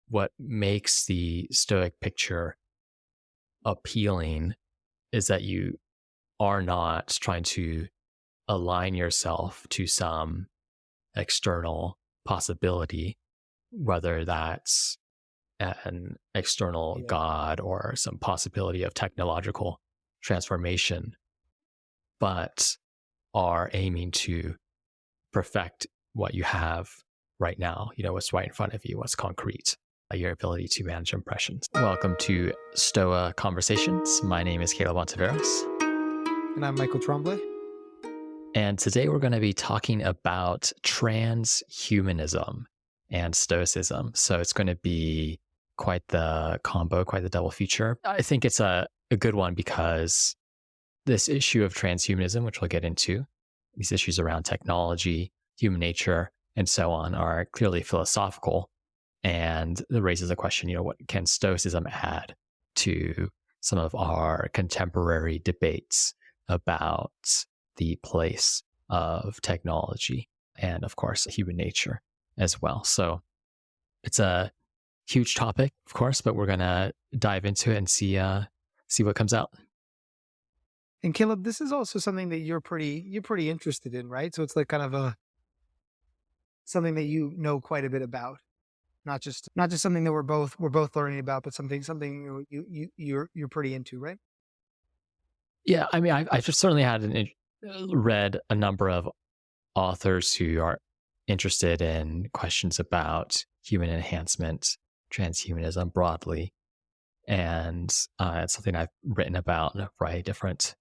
what makes the Stoic picture appealing is that you are not trying to align yourself to some external possibility, whether that's an external Yeah. god or some possibility of technological transformation, but are aiming to perfect what you have right now, what's right in front of you, what's concrete, your ability to manage impressions. Welcome to Stoa Conversations. My name is Caleb Ontiveros. And I'm Michael Tremblay. And today we're going to be talking about transhumanism and Stoicism. So it's going to be quite the combo, quite the double feature. I think it's a good one because this issue of transhumanism, which we'll get into, these issues around technology, human nature, and so on are clearly philosophical. And it raises the question, what can Stoicism add to some of our contemporary debates about the place of technology and, of course, human nature as well. So it's a huge topic, of course, but we're going to dive into it and see what comes out. And Caleb, this is also something that you're pretty interested in, right? So it's like kind of something that you know quite a bit about. Not just something that we're both learning about, but something you're pretty into, right? Yeah, I mean, I've just certainly read a number of authors who are interested in questions about human enhancement, transhumanism broadly, and it's something I've written about in a variety of different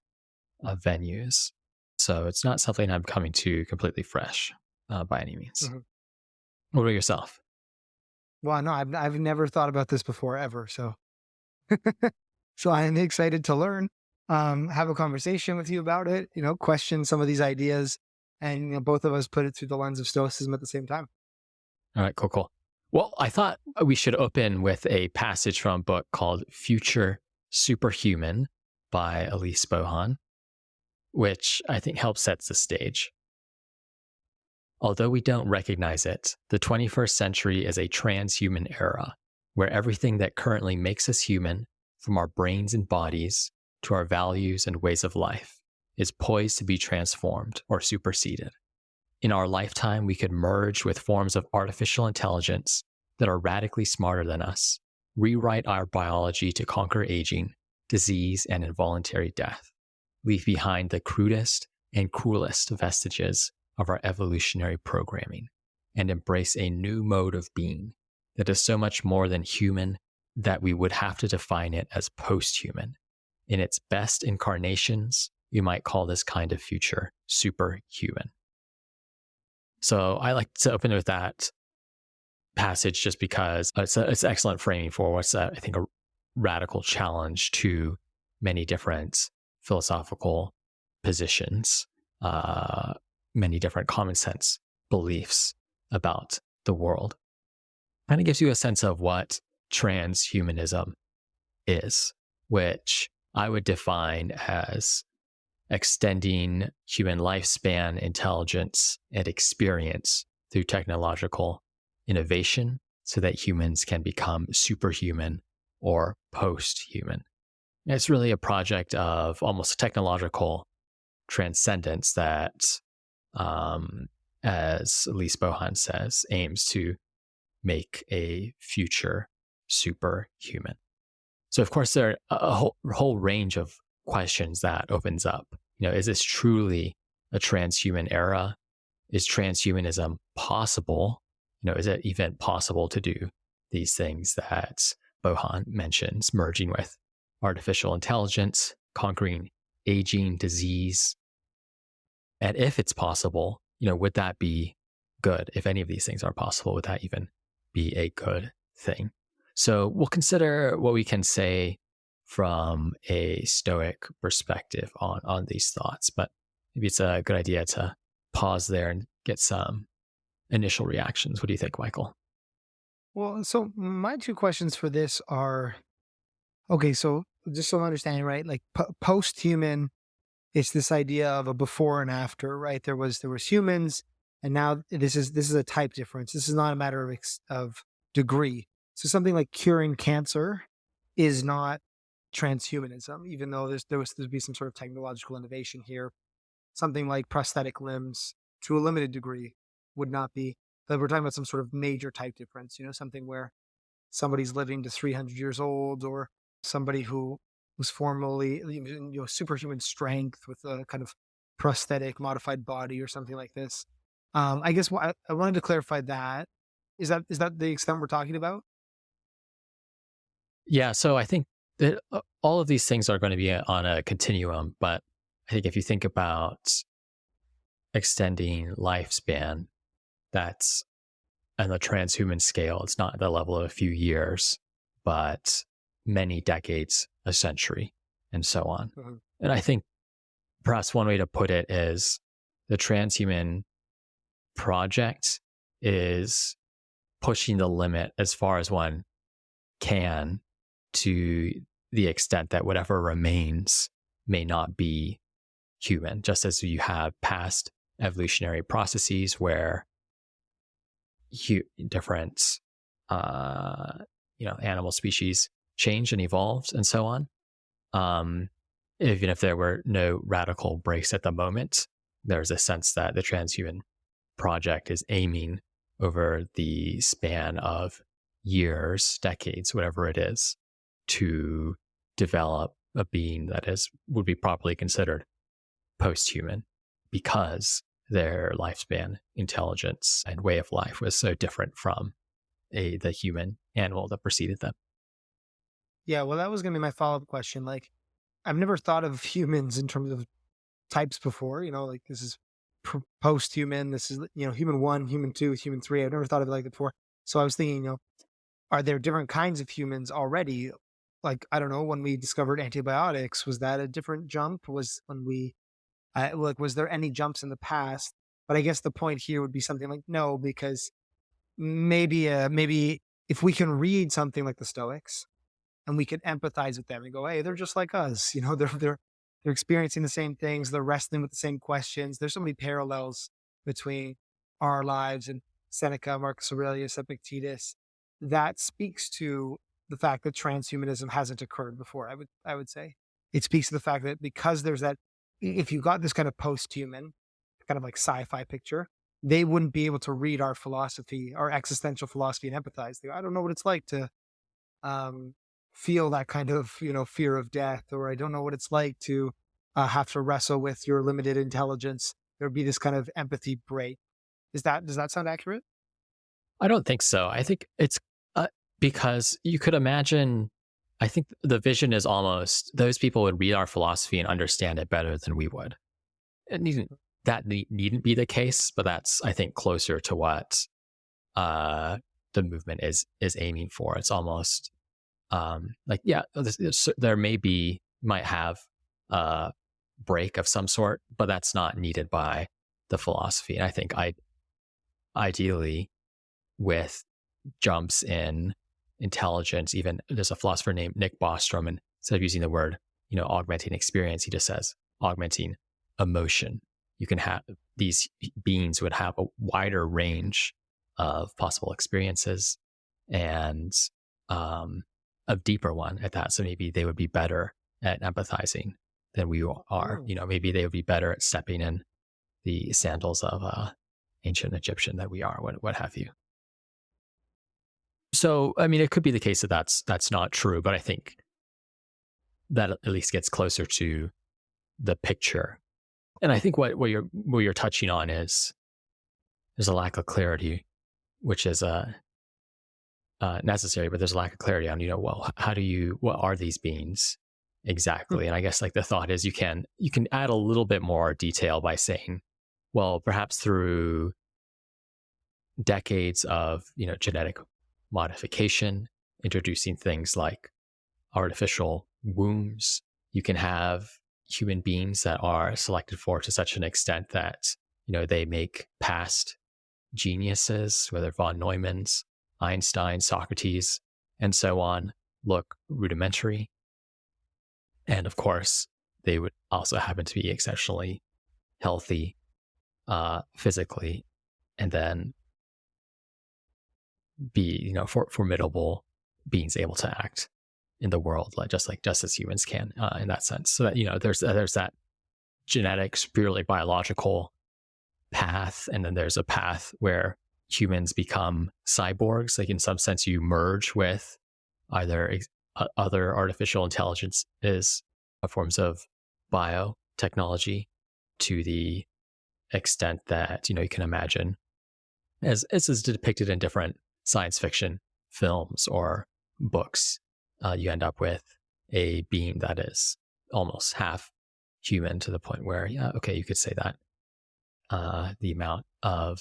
venues. So it's not something I'm coming to completely fresh by any means. Mm-hmm. What about yourself? Well, no, I've never thought about this before ever. So so I am excited to learn, have a conversation with you about it. Question some of these ideas, and both of us put it through the lens of Stoicism at the same time. All right, cool. Well, I thought we should open with a passage from a book called Future Superhuman by Elise Bohan, which I think helps set the stage. Although we don't recognize it, the 21st century is a transhuman era where everything that currently makes us human, from our brains and bodies to our values and ways of life, is poised to be transformed or superseded. In our lifetime, we could merge with forms of artificial intelligence that are radically smarter than us, rewrite our biology to conquer aging, disease, and involuntary death, leave behind the crudest and cruelest vestiges of our evolutionary programming, and embrace a new mode of being that is so much more than human that we would have to define it as post-human. In its best incarnations, you might call this kind of future superhuman. So I like to open with that passage just because it's excellent framing for what's, I think, a radical challenge to many different philosophical positions, many different common sense beliefs about the world. And it gives you a sense of what transhumanism is, which I would define as extending human lifespan, intelligence, and experience through technological innovation so that humans can become superhuman or post-human. It's really a project of almost technological transcendence that, as Elise Bohan says, aims to make a future superhuman. So, of course, there are a whole range of questions that opens up. Is this truly a transhuman era? Is transhumanism possible? Is it even possible to do these things that Bohan mentions, merging with artificial intelligence, conquering aging, disease? And if it's possible, would that be good? If any of these things are possible, would that even be a good thing? So we'll consider what we can say from a Stoic perspective on these thoughts, but maybe it's a good idea to pause there and get some initial reactions. What do you think, Michael? Well, so my two questions for this are, okay, so just so I'm understanding, right? Like post-human, it's this idea of a before and after, right? There was humans, and now this is a type difference. This is not a matter of degree. So something like curing cancer is not transhumanism, even though there'd be some sort of technological innovation here. Something like prosthetic limbs, to a limited degree, would not be. But we're talking about some sort of major type difference. Something where somebody's living to 300 years old, or somebody who was formerly superhuman strength with a kind of prosthetic modified body or something like this. I guess I wanted to clarify that. Is that the extent we're talking about? Yeah, so I think that all of these things are going to be on a continuum, but I think if you think about extending lifespan, that's on the transhuman scale, it's not at the level of a few years, but many decades, a century, and so on. Mhm. And I think perhaps one way to put it is the transhuman project is pushing the limit as far as one can, to the extent that whatever remains may not be human, just as you have past evolutionary processes where different animal species change and evolves and so on. Even if there were no radical breaks at the moment, there's a sense that the transhuman project is aiming over the span of years, decades, whatever it is, to develop a being that would be properly considered post-human, because their lifespan, intelligence, and way of life was so different from the human animal that preceded them. Yeah, well, that was going to be my follow-up question. Like, I've never thought of humans in terms of types before. Like this is post-human. This is human one, human two, human three. I've never thought of it like that before. So I was thinking, are there different kinds of humans already? Like, I don't know, when we discovered antibiotics, was that a different jump? Was there any jumps in the past? But I guess the point here would be something like no, because maybe if we can read something like the Stoics and we can empathize with them and go, hey, they're just like us. They're experiencing the same things. They're wrestling with the same questions. There's so many parallels between our lives and Seneca, Marcus Aurelius, Epictetus. That speaks to the fact that transhumanism hasn't occurred before. I would say it speaks to the fact that because there's that, if you got this kind of post-human, kind of like sci-fi picture, they wouldn't be able to read our philosophy, our existential philosophy, and empathize. They go, I don't know what it's like to um, feel that kind of fear of death, or I don't know what it's like to have to wrestle with your limited intelligence. There would be this kind of empathy break. Does that sound accurate? I don't think so. I think it's because you could imagine, I think the vision is almost those people would read our philosophy and understand it better than we would. That needn't be the case, but that's, I think, closer to what the movement is aiming for. It's almost there might have a break of some sort, but that's not needed by the philosophy. And I think ideally, with jumps in intelligence, even there's a philosopher named Nick Bostrom, and instead of using the word augmenting experience, he just says augmenting emotion. You can have these beings would have a wider range of possible experiences, and a deeper one at that. So maybe they would be better at empathizing than we are. Maybe they would be better at stepping in the sandals of ancient Egyptian than we are, what have you. So, I mean, it could be the case that that's not true, but I think that at least gets closer to the picture. And I think what you're touching on is there's a lack of clarity, which is necessary, but there's a lack of clarity on what are these beings exactly? And I guess like the thought is you can add a little bit more detail by saying, well, perhaps through decades of genetic modification, introducing things like artificial wombs, you can have human beings that are selected for to such an extent that they make past geniuses, whether von Neumann's, Einstein, Socrates, and so on, look rudimentary. And of course, they would also happen to be exceptionally healthy physically, and then be formidable beings able to act in the world, just as humans can, in that sense. So that, there's that genetics, purely biological path, and then there's a path where humans become cyborgs. Like in some sense, you merge with either other artificial intelligences, forms of biotechnology, to the extent that you can imagine, as is depicted in different science fiction films or books. You end up with a being that is almost half human, to the point where, you could say that the amount of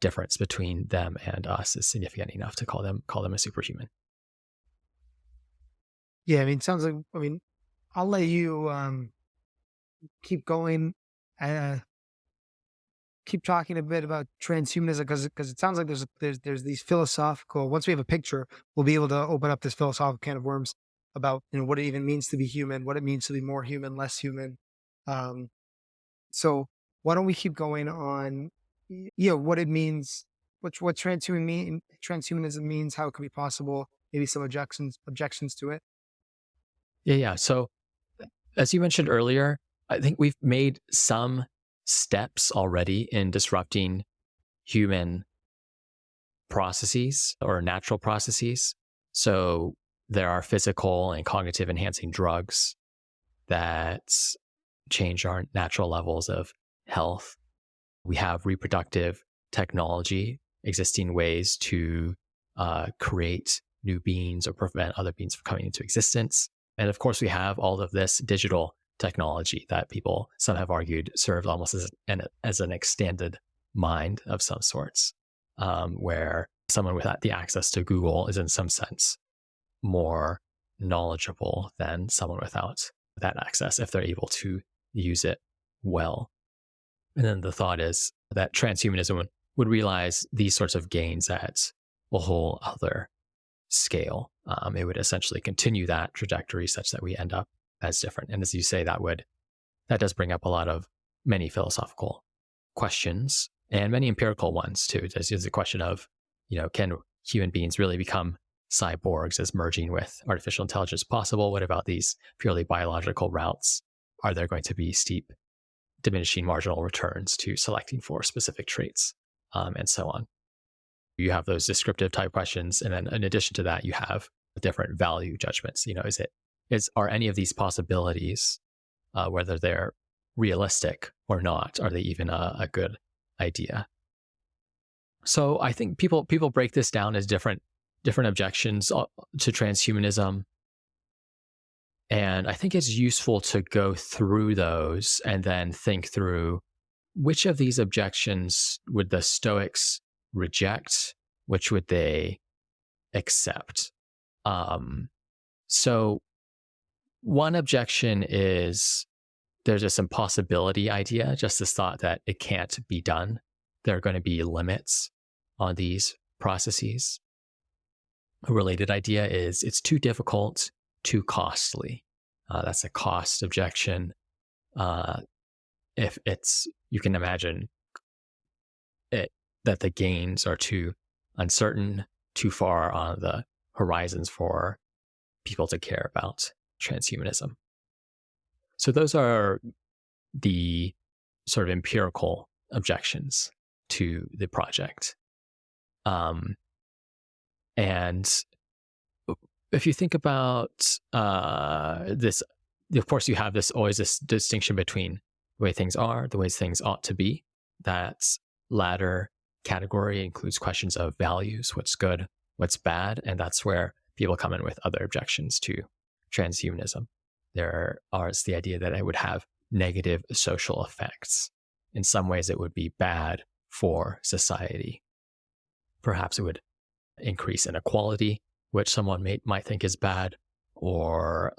difference between them and us is significant enough to call them a superhuman. Yeah, sounds like, I'll let you keep going, keep talking a bit about transhumanism, because it sounds like there's these philosophical. Once we have a picture, we'll be able to open up this philosophical can of worms about what it even means to be human, what it means to be more human, less human. So why don't we keep going on? What it means, what transhumanism means, how it can be possible, maybe some objections to it. Yeah. So, as you mentioned earlier, I think we've made some steps already in disrupting human processes or natural processes. So there are physical and cognitive enhancing drugs that change our natural levels of health. We have reproductive technology, existing ways to create new beings or prevent other beings from coming into existence. And of course, we have all of this digital technology that some have argued, served almost as an extended mind of some sorts, where someone without the access to Google is in some sense more knowledgeable than someone without that access, if they're able to use it well. And then the thought is that transhumanism would realize these sorts of gains at a whole other scale. It would essentially continue that trajectory such that we end up as different. And as you say, that does bring up many philosophical questions and many empirical ones too. There's a question of, can human beings really become cyborgs? Is merging with artificial intelligence possible? What about these purely biological routes? Are there going to be steep diminishing marginal returns to selecting for specific traits, and so on? You have those descriptive type questions, and then in addition to that, you have different value judgments. Are any of these possibilities, whether they're realistic or not, are they even a good idea? So I think people break this down as different objections to transhumanism. And I think it's useful to go through those and then think through which of these objections would the Stoics reject, which would they accept. So one objection is there's this impossibility idea, just this thought that it can't be done. There are going to be limits on these processes. A related idea is it's too difficult, too costly. That's a cost objection. You can imagine it that the gains are too uncertain, too far on the horizons for people to care about transhumanism. So those are the sort of empirical objections to the project. And if you think about this, of course, you have always this distinction between the way things are, the ways things ought to be. That latter category includes questions of values, what's good, what's bad, and that's where people come in with other objections to transhumanism. There is the idea that it would have negative social effects. In some ways, it would be bad for society. Perhaps it would increase inequality, which someone might think is bad, or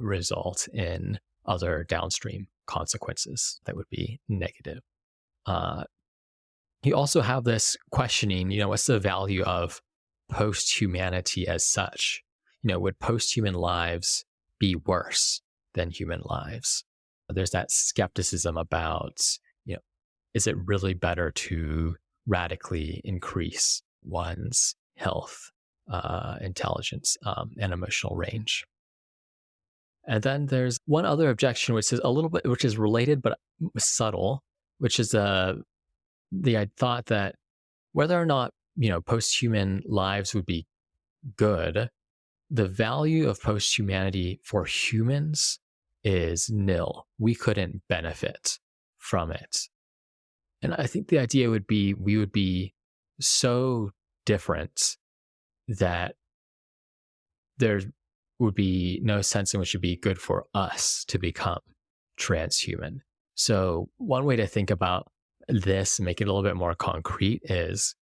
result in other downstream consequences that would be negative. You also have this questioning, what's the value of post-humanity as such? Would post-human lives be worse than human lives? There's that skepticism about, is it really better to radically increase one's health intelligence and emotional range. And then there's one other objection, which is a little bit, which is related but subtle, which is the thought that whether or not post-human lives would be good, the value of post-humanity for humans is nil. We couldn't benefit from it. And I think the idea would be we would be so different that there would be no sense in which it would be good for us to become transhuman. So one way to think about this, make it a little bit more concrete, is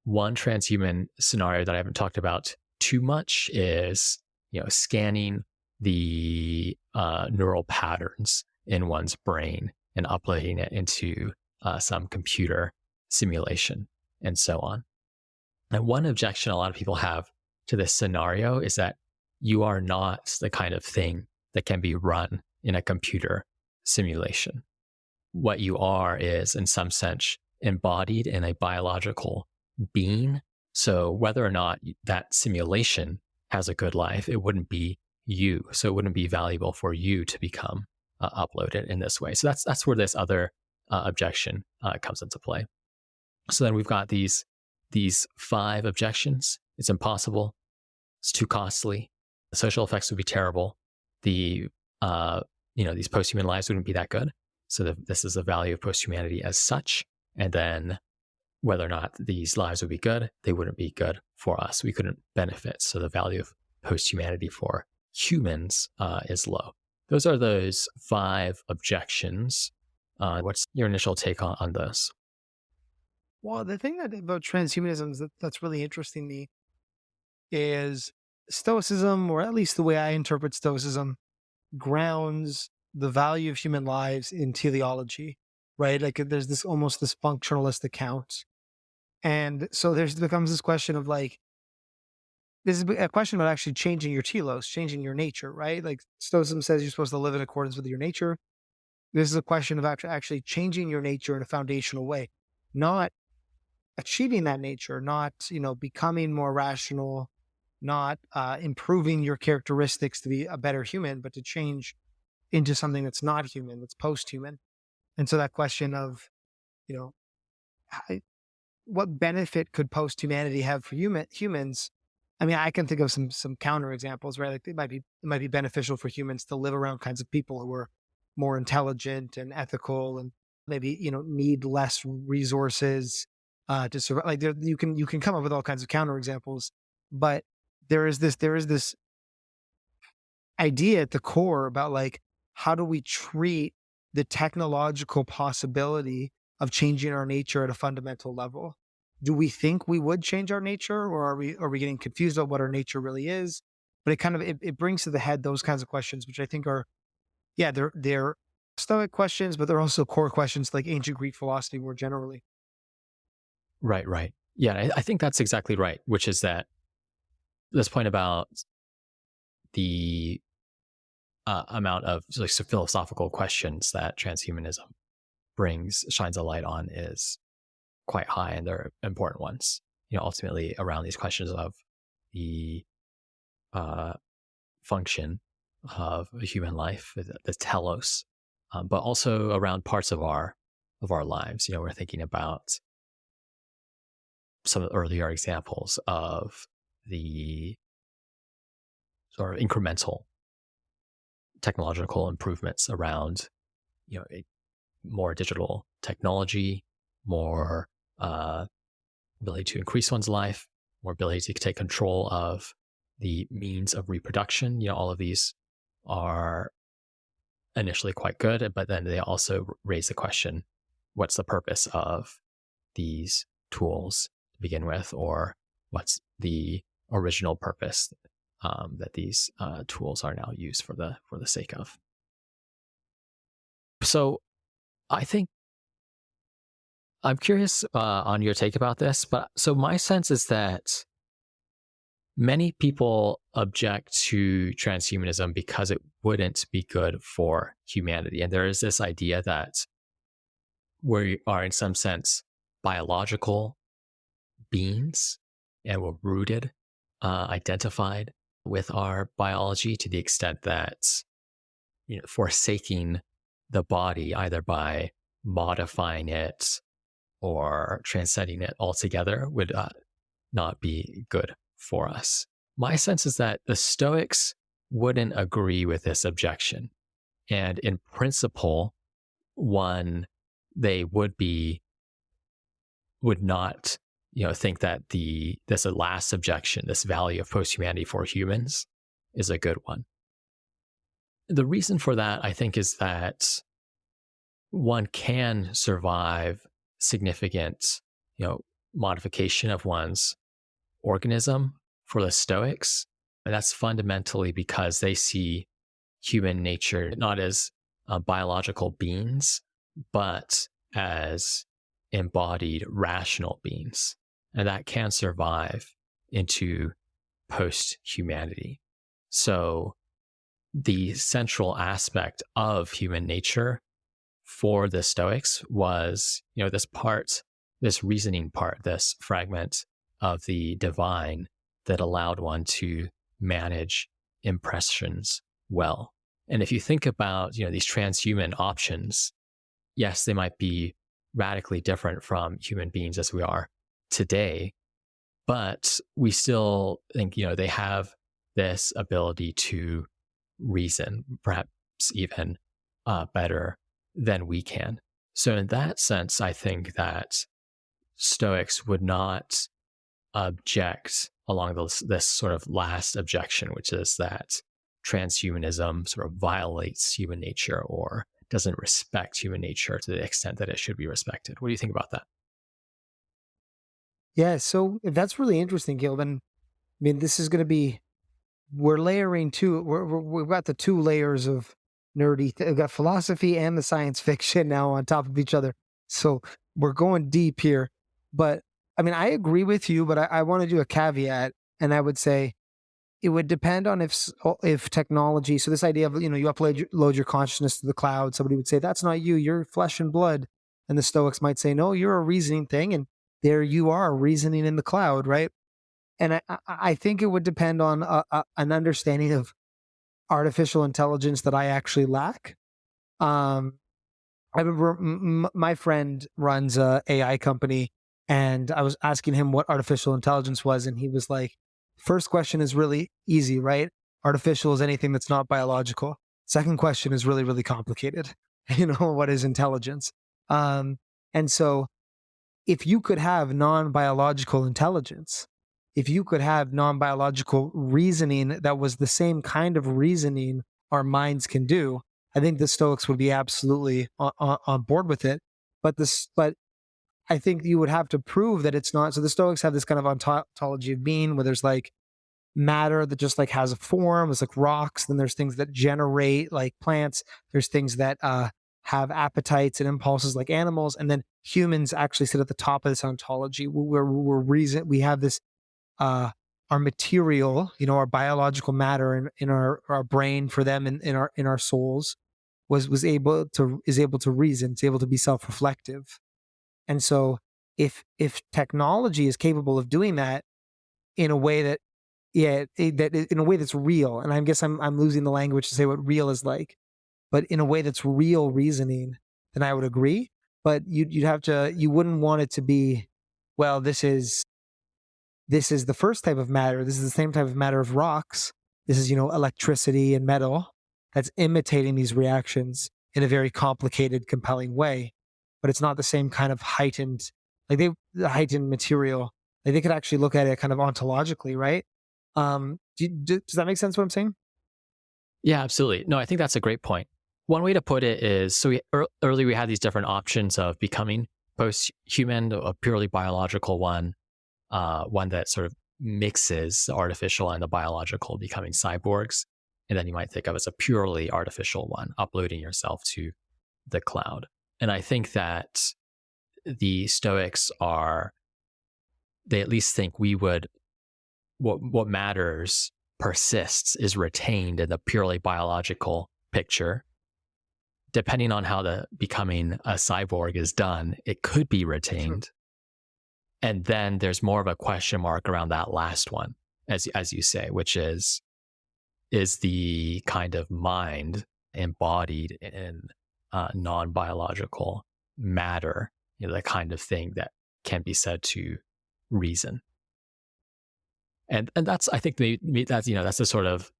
one transhuman scenario that I haven't talked about too much is, scanning the neural patterns in one's brain and uploading it into some computer simulation and so on. And one objection a lot of people have to this scenario is that you are not the kind of thing that can be run in a computer simulation. What you are is, in some sense, embodied in a biological being. So whether or not that simulation has a good life, it wouldn't be you. So it wouldn't be valuable for you to become uploaded in this way. So that's where this other objection comes into play. So then we've got these 5 objections. It's impossible. It's too costly. The social effects would be terrible. These post-human lives wouldn't be that good. So this is the value of post-humanity as such. And then whether or not these lives would be good, they wouldn't be good for us. We couldn't benefit. So the value of post-humanity for humans is low. Those are those 5 objections. What's your initial take on those? Well, the thing about transhumanism that's really interesting to me is Stoicism, or at least the way I interpret Stoicism, grounds the value of human lives in teleology, right? Like there's this functionalist account. And so becomes this question of this is a question about actually changing your telos, changing your nature, right? Like Stoicism says you're supposed to live in accordance with your nature. This is a question of actually changing your nature in a foundational way, not achieving that nature, not, becoming more rational, not improving your characteristics to be a better human, but to change into something that's not human, that's post-human. And so that question of, what benefit could post-humanity have for humans? I mean, I can think of some counter examples, right? Like it might be beneficial for humans to live around kinds of people who are more intelligent and ethical, and maybe need less resources to survive. Like you can come up with all kinds of counter examples, but there is this idea at the core about how do we treat the technological possibility of changing our nature at a fundamental level? Do we think we would change our nature, or are we getting confused about what our nature really is? But it brings to the head those kinds of questions, which I think are, they're Stoic questions, but they're also core questions like ancient Greek philosophy more generally. Right. Yeah, I think that's exactly right, which is that this point about the amount of philosophical questions that transhumanism shines a light on is quite high, and they're important ones. Ultimately around these questions of the function of a human life, the telos, but also around parts of our lives. We're thinking about some of the earlier examples of the sort of incremental technological improvements around, more digital technology, more ability to increase one's life, more ability to take control of the means of reproduction. All of these are initially quite good, but then they also raise the question, what's the purpose of these tools to begin with, or what's the original purpose that these tools are now used for the sake of? So I think I'm curious on your take about this, but so my sense is that many people object to transhumanism because it wouldn't be good for humanity. And there is this idea that we are, in some sense, biological beings, and we're rooted identified with our biology to the extent that forsaking the body either by modifying it or transcending it altogether would not be good for us. My sense is that the Stoics wouldn't agree with this objection. And in principle, one, they would not, think that this last objection, this value of post-humanity for humans, is a good one. The reason for that, I think, is that one can survive significant, modification of one's organism for the Stoics. And that's fundamentally because they see human nature not as biological beings, but as embodied rational beings. And that can survive into post-humanity. So the central aspect of human nature for the Stoics was, this reasoning part, this fragment of the divine that allowed one to manage impressions well. And if you think about, these transhuman options, yes, they might be radically different from human beings as we are today, but we still think, they have this ability to reason, perhaps even better than we can. So in that sense, I think that Stoics would not object along this sort of last objection, which is that transhumanism sort of violates human nature or doesn't respect human nature to the extent that it should be respected. What do you think about that? Yeah, so that's really interesting, Caleb. And I mean, this is going to be, we're layering two, we've got the two layers of nerdy, we've got philosophy and the science fiction now on top of each other. So we're going deep here. But I mean, I agree with you, but I want to do a caveat. And I would say it would depend on if technology, so this idea of, you upload your consciousness to the cloud, somebody would say, that's not you, you're flesh and blood. And the Stoics might say, no, you're a reasoning thing. And there you are reasoning in the cloud, right? And I think it would depend on an understanding of artificial intelligence that I actually lack. I remember my friend runs a AI company, and I was asking him what artificial intelligence was, and he was like, first question is really easy, right? Artificial is anything that's not biological. Second question is really, really complicated. What is intelligence? And so if you could have non-biological intelligence, if you could have non-biological reasoning that was the same kind of reasoning our minds can do, I think the Stoics would be absolutely on board with it. But I think you would have to prove that it's not. So the Stoics have this kind of ontology of being where there's like matter that just like has a form. It's like rocks. Then there's things that generate like plants. There's things that have appetites and impulses like animals. And then humans actually sit at the top of this ontology where we have this, our material, our biological matter in our brain for them and in our souls is able to reason, it's able to be self-reflective. And so if technology is capable of doing that in a way that, in a way that's real, and I guess I'm losing the language to say what real is like, but in a way that's real reasoning, then I would agree. But you wouldn't want it to be, well, this is the first type of matter. This is the same type of matter of rocks. This is, electricity and metal that's imitating these reactions in a very complicated, compelling way. But it's not the same kind of heightened material. Like they could actually look at it kind of ontologically, right? Does that make sense what I'm saying? Yeah, absolutely. No, I think that's a great point. One way to put it is, so earlier we had these different options of becoming post-human, a purely biological one that sort of mixes the artificial and the biological, becoming cyborgs. And then you might think of as a purely artificial one, uploading yourself to the cloud. And I think that the Stoics they at least think what matters persists, is retained in the purely biological picture. Depending on how the becoming a cyborg is done, it could be retained. True. And then there's more of a question mark around that last one. as you say, which is the kind of mind embodied in non-biological matter, the kind of thing that can be said to reason. And that's, I think, that's that's a sort of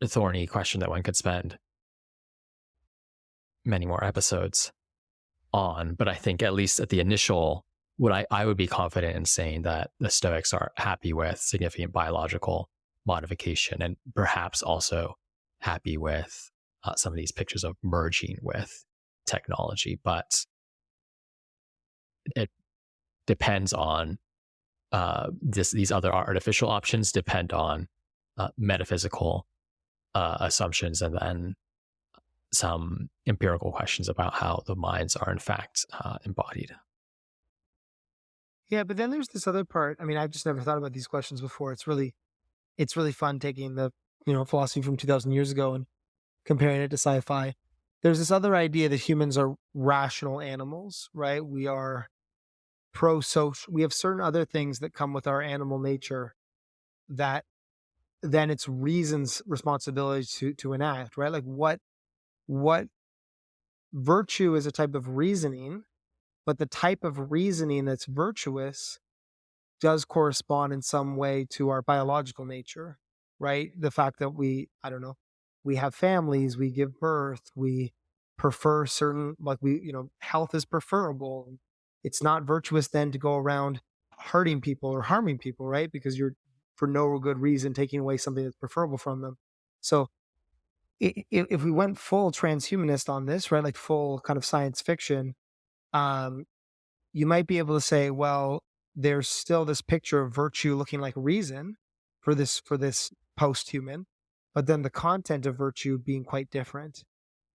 thorny question that one could spend many more episodes on. But I think at least at the initial, I would be confident in saying that the Stoics are happy with significant biological modification, and perhaps also happy with some of these pictures of merging with technology. But it depends on these other artificial options depend on metaphysical assumptions, and then some empirical questions about how the minds are in fact embodied. Yeah, but then there's this other part. I mean, I've just never thought about these questions before. It's really fun taking the philosophy from 2,000 years ago and comparing it to sci-fi. There's this other idea that humans are rational animals, right? We are pro-social. We have certain other things that come with our animal nature that then it's reason's responsibility to enact, right? Like what virtue is a type of reasoning, but the type of reasoning that's virtuous does correspond in some way to our biological nature, right? The fact that we have families, we give birth, we prefer certain, health is preferable. It's not virtuous then to go around hurting people or harming people, right? Because you're, for no good reason, taking away something that's preferable from them. So if we went full transhumanist on this, right, like full kind of science fiction, you might be able to say, well, there's still this picture of virtue looking like reason for this post-human, but then the content of virtue being quite different,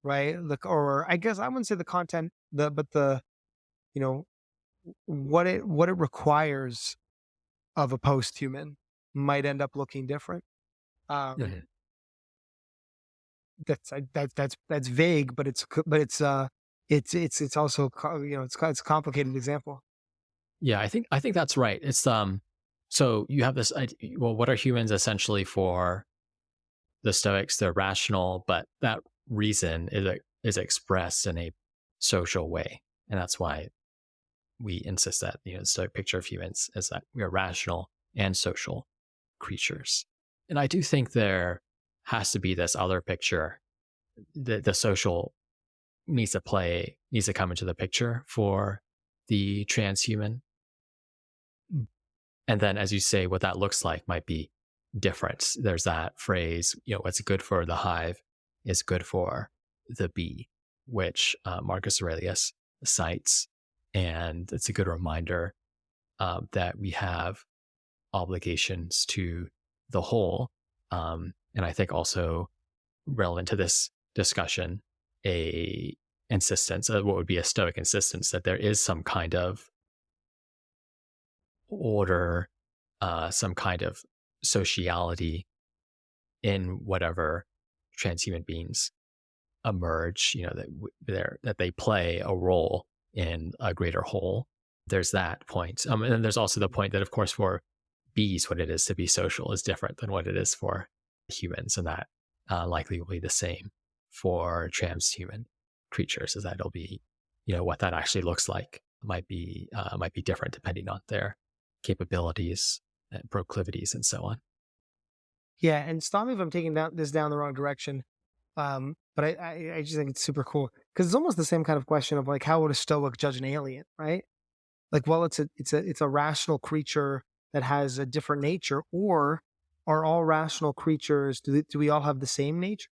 right? Or I guess I wouldn't say the content, but the what it requires of a post-human might end up looking different. Mhm. That's vague, but it's also it's a complicated example. Yeah, I think that's right. It's so you have this well, what are humans essentially for the Stoics? They're rational, but that reason is expressed in a social way, and that's why we insist that the Stoic picture of humans is that we are rational and social creatures. And I do think there has to be this other picture. The social needs to come into the picture for the transhuman. And then, as you say, what that looks like might be different. There's that phrase, what's good for the hive is good for the bee, which Marcus Aurelius cites. And it's a good reminder that we have obligations to the whole. And I think also relevant to this discussion, a insistence, what would be a Stoic insistence, that there is some kind of order, some kind of sociality in whatever transhuman beings emerge, that they play a role in a greater whole. There's that point. And then there's also the point that, of course, for bees, what it is to be social is different than what it is for humans. And that likely will be the same for transhuman creatures, is that it'll be, what that actually looks like might be different depending on their capabilities and proclivities and so on. Yeah, and stop me if I'm taking this down the wrong direction. But I just think it's super cool because it's almost the same kind of question of like, how would a Stoic judge an alien, right? Like, well, it's a rational creature that has a different nature, or are all rational creatures? Do we all have the same nature?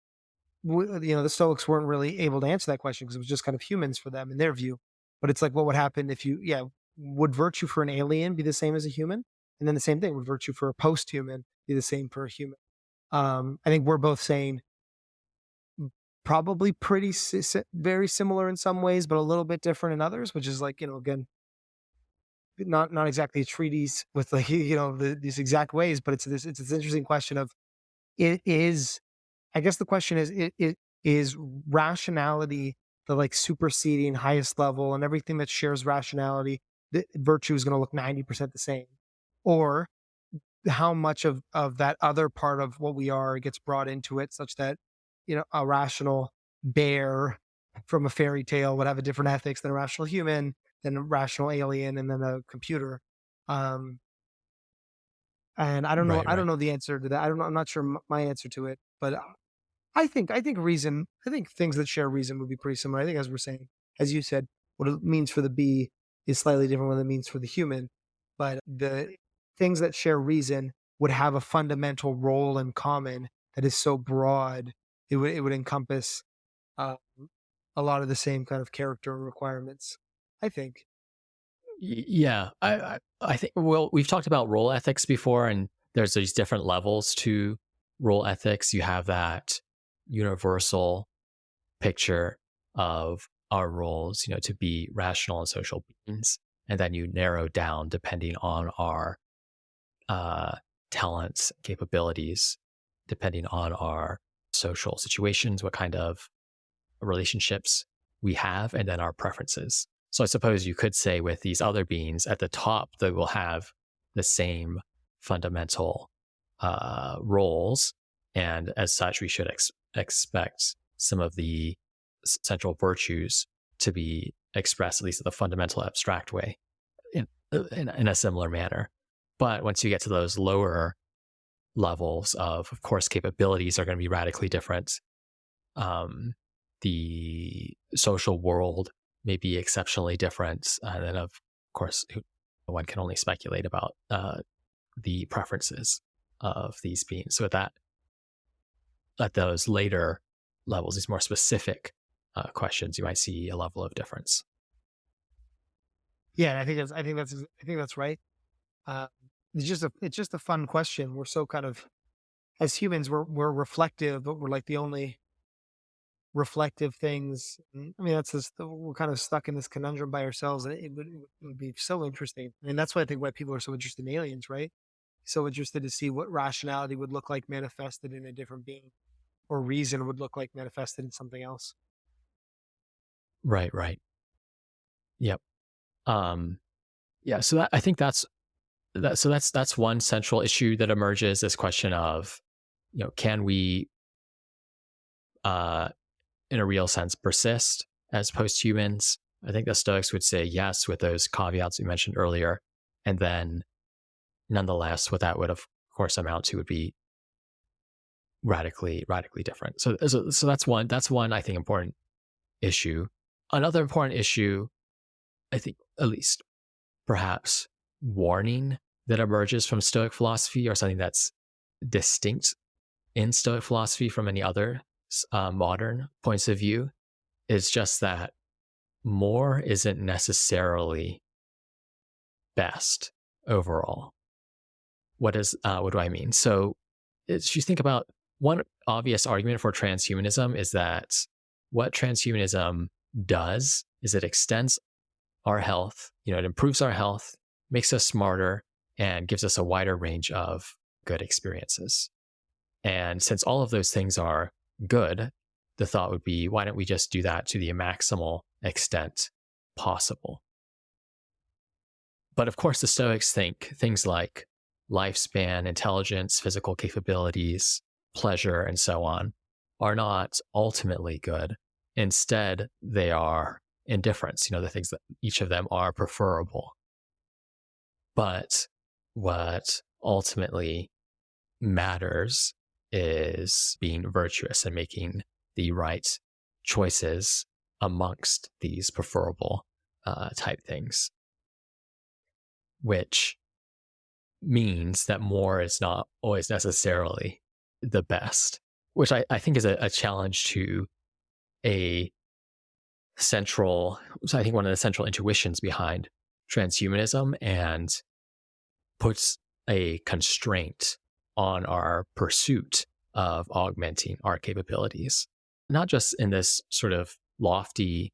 The Stoics weren't really able to answer that question because it was just kind of humans for them in their view. But it's like, what would happen if would virtue for an alien be the same as a human? And then the same thing, would virtue for a post-human be the same for a human? I think we're both saying probably very similar in some ways, but a little bit different in others, which is like, again, not exactly a treatise with like, these exact ways, but it's this interesting question of it is, I guess the question is, it is rationality the like superseding highest level, and everything that shares rationality, the virtue is going to look 90% the same. or how much of that other part of what we are gets brought into it, such that a rational bear from a fairy tale would have a different ethics than a rational human, than a rational alien, and then a computer. Um, and Right, I don't right. know the answer to that. I don't know. I'm not sure my answer to it, but I think things that share reason would be pretty similar. I think, as we're saying, as you said, what it means for the bee is slightly different than it means for the human, but the things that share reason would have a fundamental role in common that is so broad. It would encompass uh, a lot of the same kind of character and requirements, I think. Yeah, I think, well, we've talked about role ethics before, and there's these different levels to role ethics. You have that universal picture of our roles, to be rational and social beings, and then you narrow down depending on our uh, talents, capabilities, depending on our social situations, what kind of relationships we have, and then our preferences. So I suppose you could say with these other beings at the top, they will have the same fundamental roles. And as such, we should expect some of the central virtues to be expressed, at least in the fundamental abstract way, in a similar manner. But once you get to those lower levels of course, capabilities are going to be radically different. Um, the social world may be exceptionally different. And then, of course, one can only speculate about the preferences of these beings. So at those later levels, these more specific questions, you might see a level of difference. Yeah, I think that's right. Uh, it's just a fun question. We're so kind of, as humans, we're reflective, but we're like the only reflective things. I mean, that's just, we're kind of stuck in this conundrum by ourselves, and it would be so interesting. I mean, that's why I think why people are so interested in aliens, right? So interested to see what rationality would look like manifested in a different being, or reason would look like manifested in something else. Right, right. Yep. Um, yeah. So I think that's one central issue that emerges. This question of, can we, uh, in a real sense, persist as posthumans? I think the Stoics would say yes, with those caveats we mentioned earlier. And then, nonetheless, what that would, of course, amount to would be radically different. So that's one I think important issue. Another important issue, I think, at least perhaps warning, that emerges from Stoic philosophy, or something that's distinct in Stoic philosophy from any other modern points of view, is just that more isn't necessarily best overall. What do I mean? So, if you think about, one obvious argument for transhumanism is that what transhumanism does is it extends our health, it improves our health, makes us smarter, and gives us a wider range of good experiences. And since all of those things are good, the thought would be, why don't we just do that to the maximal extent possible? But of course, the Stoics think things like lifespan, intelligence, physical capabilities, pleasure, and so on are not ultimately good. Instead, they are indifference, the things that each of them are preferable. But what ultimately matters is being virtuous and making the right choices amongst these preferable type things, which means that more is not always necessarily the best, which I think is a challenge to a so I think one of the central intuitions behind transhumanism, and puts a constraint on our pursuit of augmenting our capabilities, not just in this sort of lofty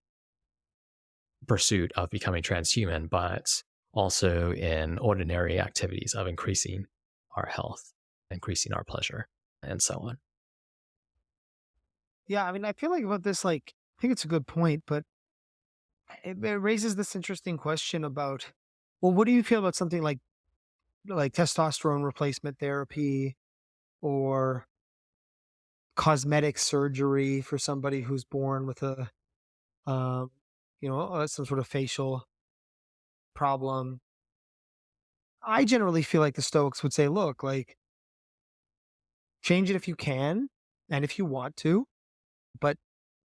pursuit of becoming transhuman, but also in ordinary activities of increasing our health, increasing our pleasure, and so on. Yeah, I mean, I feel like about this, like, I think it's a good point, but it raises this interesting question about, well, what do you feel about something like like testosterone replacement therapy or cosmetic surgery for somebody who's born with a um, some sort of facial problem. I generally feel like the Stoics would say, look, like, change it if you can and if you want to, but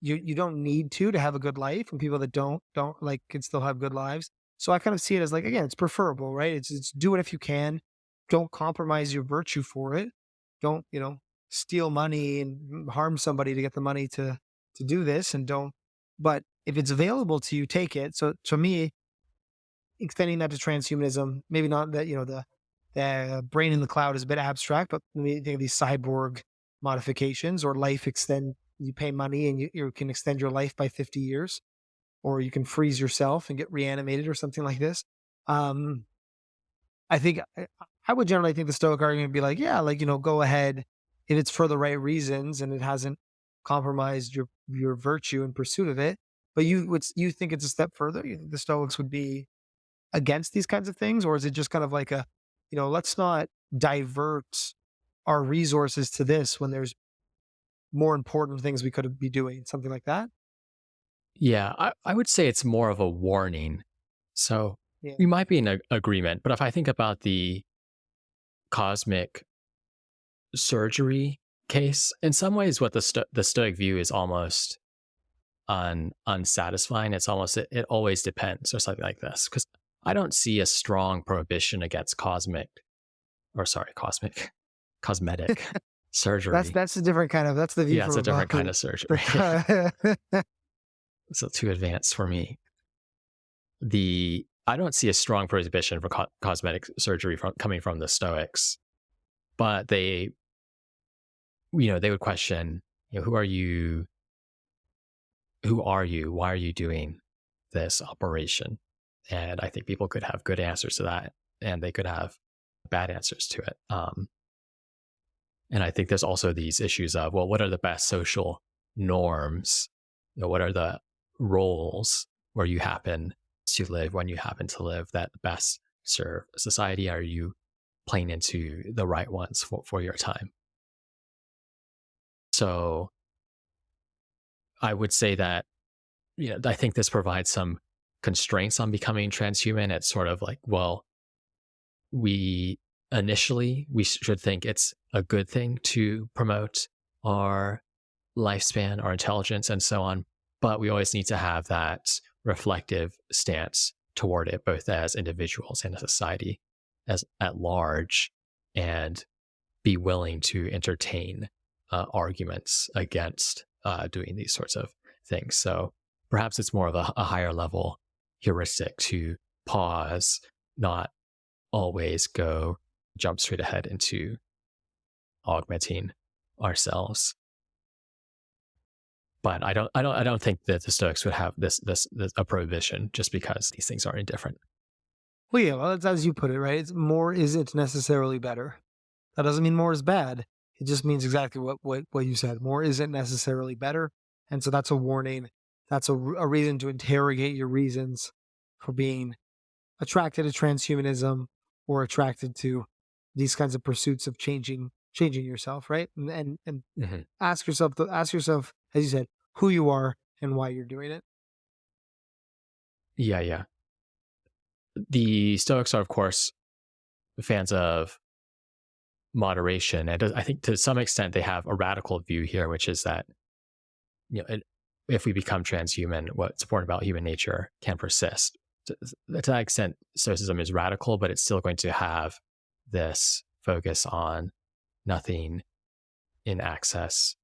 you don't need to have a good life, and people that don't like can still have good lives. So I kind of see it as like, again, it's preferable, right? It's do it if you can. Don't compromise your virtue for it. Don't, steal money and harm somebody to get the money to do this, and don't, but if it's available to you, take it. So to me, extending that to transhumanism, maybe not that, the brain in the cloud is a bit abstract, but when you think of these cyborg modifications or life extend, you pay money and you can extend your life by 50 years, or you can freeze yourself and get reanimated or something like this. Um, I think I would generally think the Stoic argument would be like, yeah, like, go ahead if it's for the right reasons and it hasn't compromised your virtue in pursuit of it. But you think it's a step further? You think the Stoics would be against these kinds of things, or is it just kind of like a, let's not divert our resources to this when there's more important things we could be doing, something like that? Yeah, I would say it's more of a warning. So Yeah. we might be in agreement, but if I think about the cosmic surgery case, in some ways, what the Stoic view is almost unsatisfying. It's almost it always depends or something like this, because I don't see a strong prohibition against cosmetic surgery. That's a different kind of, that's the view Yeah, it's from a different kind above. of surgery. So too advanced for me. I don't see a strong prohibition for cosmetic surgery coming from the Stoics, but they would question, who are you? Who are you? Why are you doing this operation? And I think people could have good answers to that, and they could have bad answers to it. And I think there's also these issues of, well, what are the best social norms? What are the roles where you happen to live when you happen to live that best serve society? Are you playing into the right ones for your time? So I would say that, I think this provides some constraints on becoming transhuman. It's sort of like, well, we should think it's a good thing to promote our lifespan, our intelligence, and so on. But we always need to have that reflective stance toward it, both as individuals and a society as at large, and be willing to entertain arguments against doing these sorts of things. So perhaps it's more of a higher level heuristic to pause, not always jump straight ahead into augmenting ourselves. But I don't think that the Stoics would have this a prohibition just because these things are indifferent. Well, yeah, well, it's as you put it, right? It's more isn't necessarily better. That doesn't mean more is bad. It just means exactly what you said. More isn't necessarily better. And so that's a warning. That's a reason to interrogate your reasons for being attracted to transhumanism or attracted to these kinds of pursuits of changing yourself, right? And Mm-hmm. ask yourself, as you said, who you are and why you're doing it. Yeah. The Stoics are, of course, fans of moderation, and I think to some extent they have a radical view here, which is that if we become transhuman, what's important about human nature can persist. To that extent, Stoicism is radical, but it's still going to have this focus on nothing in access,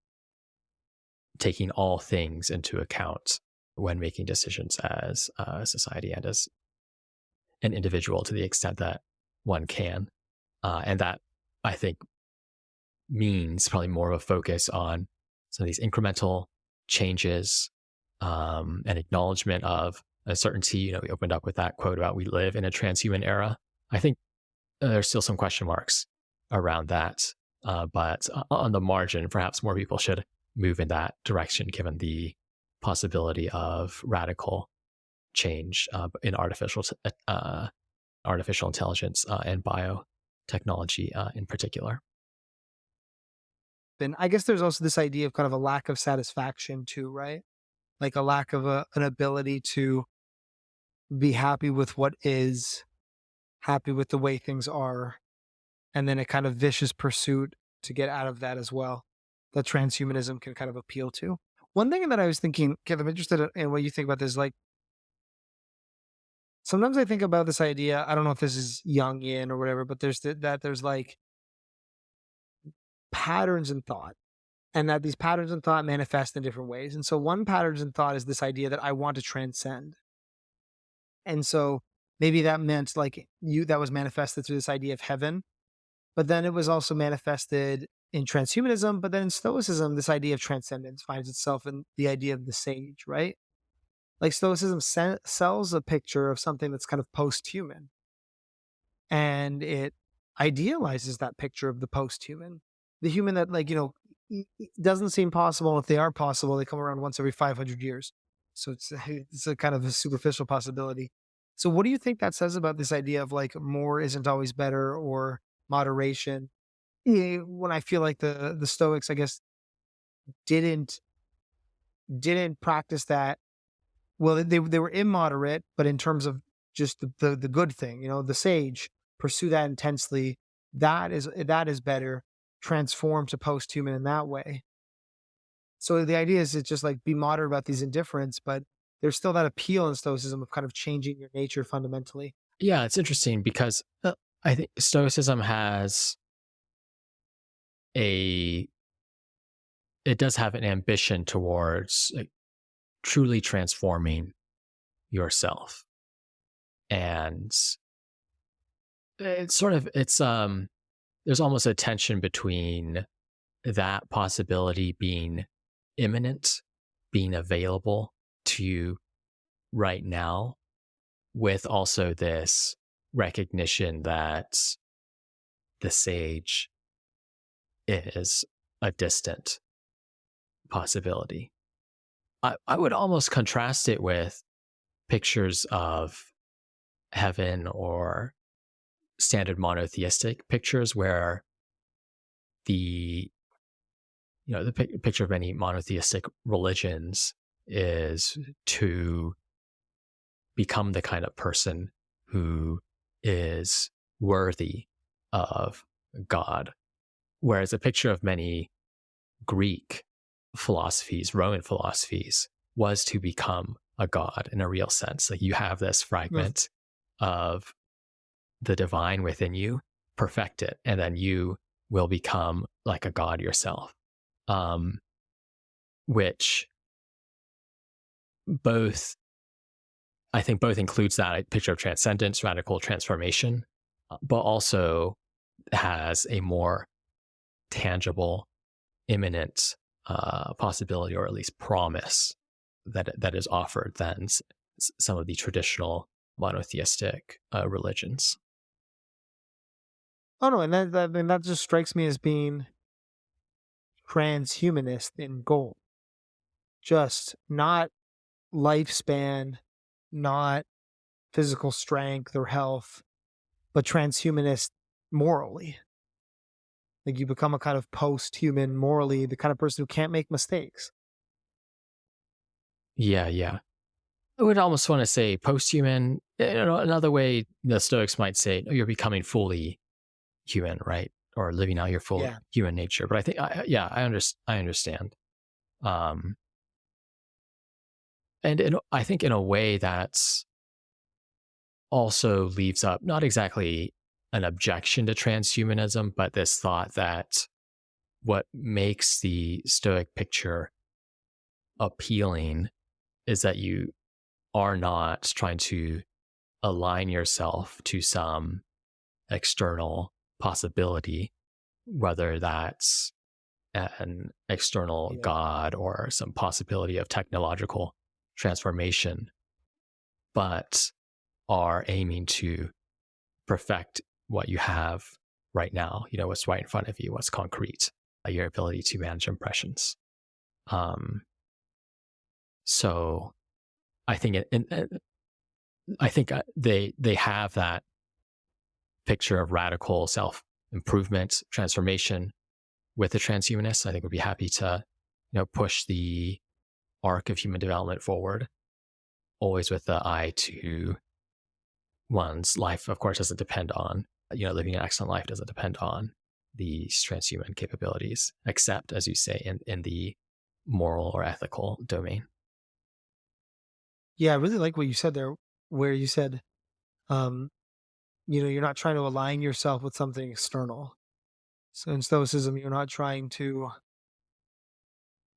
taking all things into account when making decisions as a society and as an individual to the extent that one can. And that, I think, means probably more of a focus on some of these incremental changes, and acknowledgement of uncertainty. We opened up with that quote about we live in a transhuman era. I think there's still some question marks around that. But on the margin, perhaps more people should move in that direction, given the possibility of radical change in artificial intelligence and bio technology in particular. And I guess there's also this idea of kind of a lack of satisfaction too, right? Like a lack of an ability to be happy with what is, happy with the way things are, and then a kind of vicious pursuit to get out of that as well, that transhumanism can kind of appeal to. One thing that I was thinking, Kev, I'm interested in what you think about this. Like, sometimes I think about this idea. I don't know if this is Jungian or whatever, but there's like patterns in thought, and that these patterns in thought manifest in different ways. And so, one patterns in thought is this idea that I want to transcend. And so, maybe that meant like that was manifested through this idea of heaven. But then it was also manifested in transhumanism. But then in Stoicism, this idea of transcendence finds itself in the idea of the sage, right? Like Stoicism sells a picture of something that's kind of post-human. And it idealizes that picture of the post-human. The human that, like, doesn't seem possible. If they are possible, they come around once every 500 years. So it's a kind of a superficial possibility. So what do you think that says about this idea of like more isn't always better, or moderation? When I feel like the Stoics, I guess, didn't practice that. Well, they were immoderate, but in terms of just the good thing, the sage, pursue that intensely. That is better. Transform to post-human in that way. So the idea is it's just like be moderate about these indifference, but there's still that appeal in Stoicism of kind of changing your nature fundamentally. Yeah, it's interesting because I think Stoicism has it does have an ambition towards like, truly transforming yourself. And it's there's almost a tension between that possibility being imminent, being available to you right now, with also this recognition that the sage is a distant possibility. I would almost contrast it with pictures of heaven or standard monotheistic pictures where the picture of many monotheistic religions is to become the kind of person who is worthy of God. Whereas a picture of many Greek philosophies, Roman philosophies, was to become a god in a real sense. Like you have this fragment of the divine within you, perfect it, and then you will become like a god yourself. Which I think both includes that picture of transcendence, radical transformation, but also has a more tangible, imminent possibility, or at least promise that is offered than some of the traditional monotheistic religions. Oh no, and that just strikes me as being transhumanist in goal. Just not lifespan, not physical strength or health, but transhumanist morally. Like you become a kind of post-human morally, the kind of person who can't make mistakes. Yeah. I would almost want to say post-human. Another way the Stoics might say, "Oh, you're becoming fully human," right? Or living out your full human nature. But I think, I understand. And I think in a way that's also leaves up not exactly an objection to transhumanism, but this thought that what makes the Stoic picture appealing is that you are not trying to align yourself to some external possibility, whether that's an external god or some possibility of technological transformation, but are aiming to perfect what you have right now, what's right in front of you, what's concrete, your ability to manage impressions. So I think they have that picture of radical self-improvement, transformation with the transhumanists, I think would be happy to, push the arc of human development forward, always with the eye to one's life, of course, doesn't depend on, living an excellent life doesn't depend on these transhuman capabilities, except, as you say, in the moral or ethical domain. Yeah, I really like what you said there, where you said, um, you're not trying to align yourself with something external. So in Stoicism, you're not trying to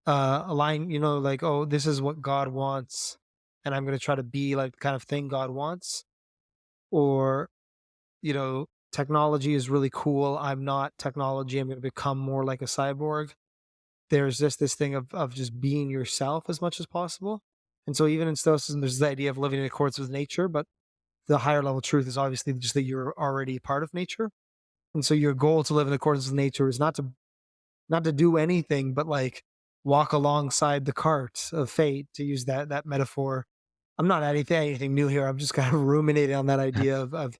align, like, oh, this is what God wants, and I'm going to try to be like the kind of thing God wants, or technology is really cool. I'm not technology. I'm going to become more like a cyborg. There's just this thing of just being yourself as much as possible. And so even in Stoicism, there's the idea of living in accordance with nature, but the higher level truth is obviously just that you're already part of nature. And so your goal to live in accordance with nature is not to do anything, but like walk alongside the cart of fate, to use that metaphor. I'm not adding anything new here. I'm just kind of ruminating on that idea of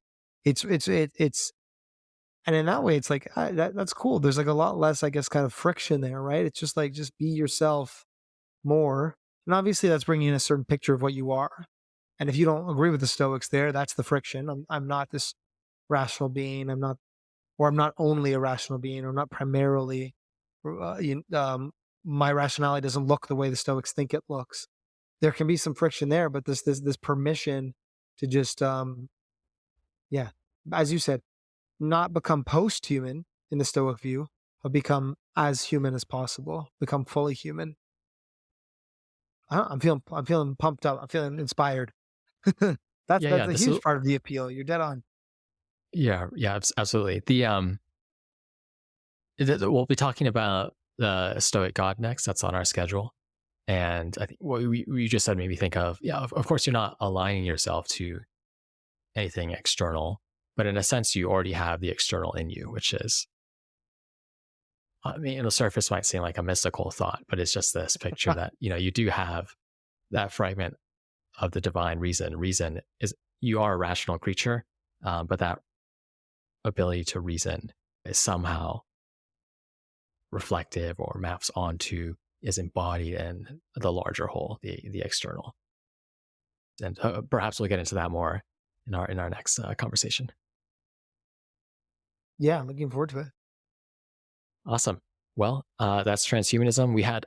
it's and in that way, it's like that's cool. There's like a lot less, I guess, kind of friction there, right? It's just like just be yourself more, and obviously that's bringing in a certain picture of what you are. And if you don't agree with the Stoics, that's the friction. I'm not this rational being. I'm not only a rational being, or not primarily. My rationality doesn't look the way the Stoics think it looks. There can be some friction there, but this permission to just yeah, as you said, not become post-human in the Stoic view, but become as human as possible, become fully human. I'm feeling pumped up. I'm feeling inspired. that's Yeah, that's yeah. a huge part of the appeal. You're dead on. Yeah, absolutely. We'll be talking about the Stoic God next. That's on our schedule. And I think what we just said made me think of, of course, you're not aligning yourself to anything external, but in a sense, you already have the external in you, which is, I mean, on the surface might seem like a mystical thought, but it's just this picture that, you do have that fragment of the divine reason. Reason is, you are a rational creature, but that ability to reason is somehow reflective or maps onto, is embodied in the larger whole, the external. And perhaps we'll get into that more in our next conversation. Yeah, looking forward to it. Awesome. Well, that's transhumanism.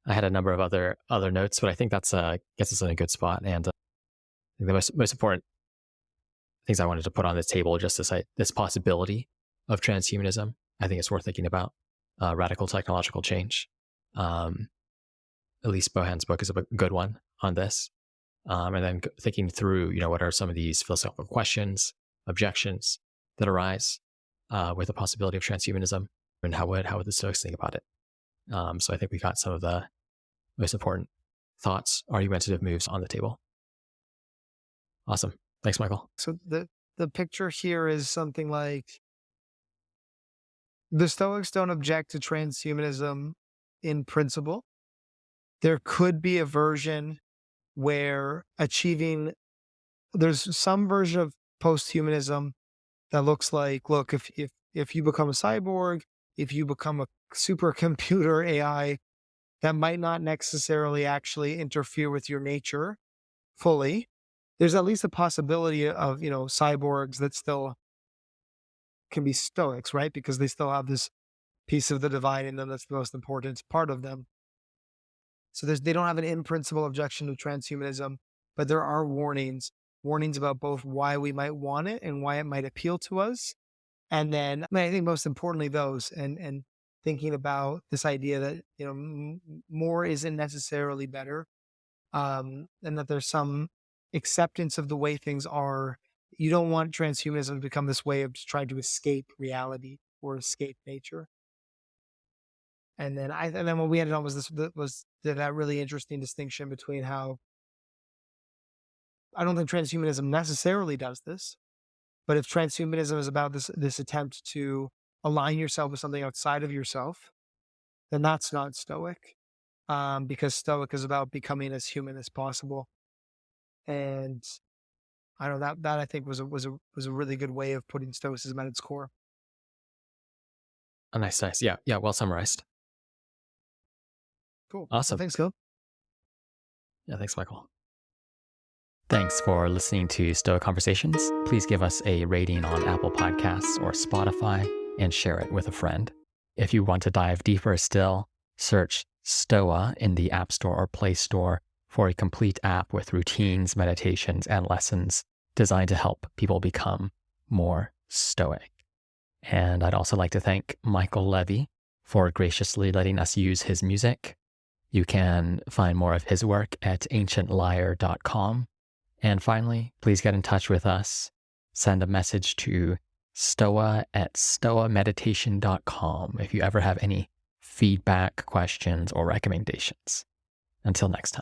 I had a number of other notes, but I think that's gets us in a good spot. And I think the most important things I wanted to put on the table, just this possibility of transhumanism, I think it's worth thinking about. Radical technological change. Elise Bohan's book is a good one on this. And then thinking through, what are some of these philosophical questions, objections that arise with the possibility of transhumanism, and how would the Stoics think about it? So I think we got some of the most important thoughts, argumentative moves on the table. Awesome. Thanks, Michael. So the picture here is something like, the Stoics don't object to transhumanism in principle. There could be a version where there's some version of post-humanism that looks like, look, if you become a cyborg, if you become a supercomputer AI, that might not necessarily actually interfere with your nature fully. There's at least a possibility of, cyborgs that still can be Stoics, right? Because they still have this piece of the divine in them that's the most important part of them. So they don't have an in principle objection to transhumanism, but there are warnings about both why we might want it and why it might appeal to us. And then, I think most importantly, those and thinking about this idea that, more isn't necessarily better, and that there's some acceptance of the way things are. You don't want transhumanism to become this way of just trying to escape reality or escape nature. And then what we ended on was that really interesting distinction between how I don't think transhumanism necessarily does this, but if transhumanism is about this attempt to align yourself with something outside of yourself, then that's not Stoic, because Stoic is about becoming as human as possible. And I know that I think was a really good way of putting Stoicism at its core. Oh, nice. Yeah. Yeah. Well summarized. Cool. Well, Awesome. thanks, Caleb. Yeah. Thanks, Michael. Thanks for listening to Stoa Conversations. Please give us a rating on Apple Podcasts or Spotify and share it with a friend. If you want to dive deeper still, search Stoa in the App Store or Play Store for a complete app with routines, meditations, and lessons designed to help people become more stoic. And I'd also like to thank Michael Levy for graciously letting us use his music. You can find more of his work at ancientlyre.com. And finally, please get in touch with us. Send a message to stoa@stoameditation.com if you ever have any feedback, questions, or recommendations. Until next time.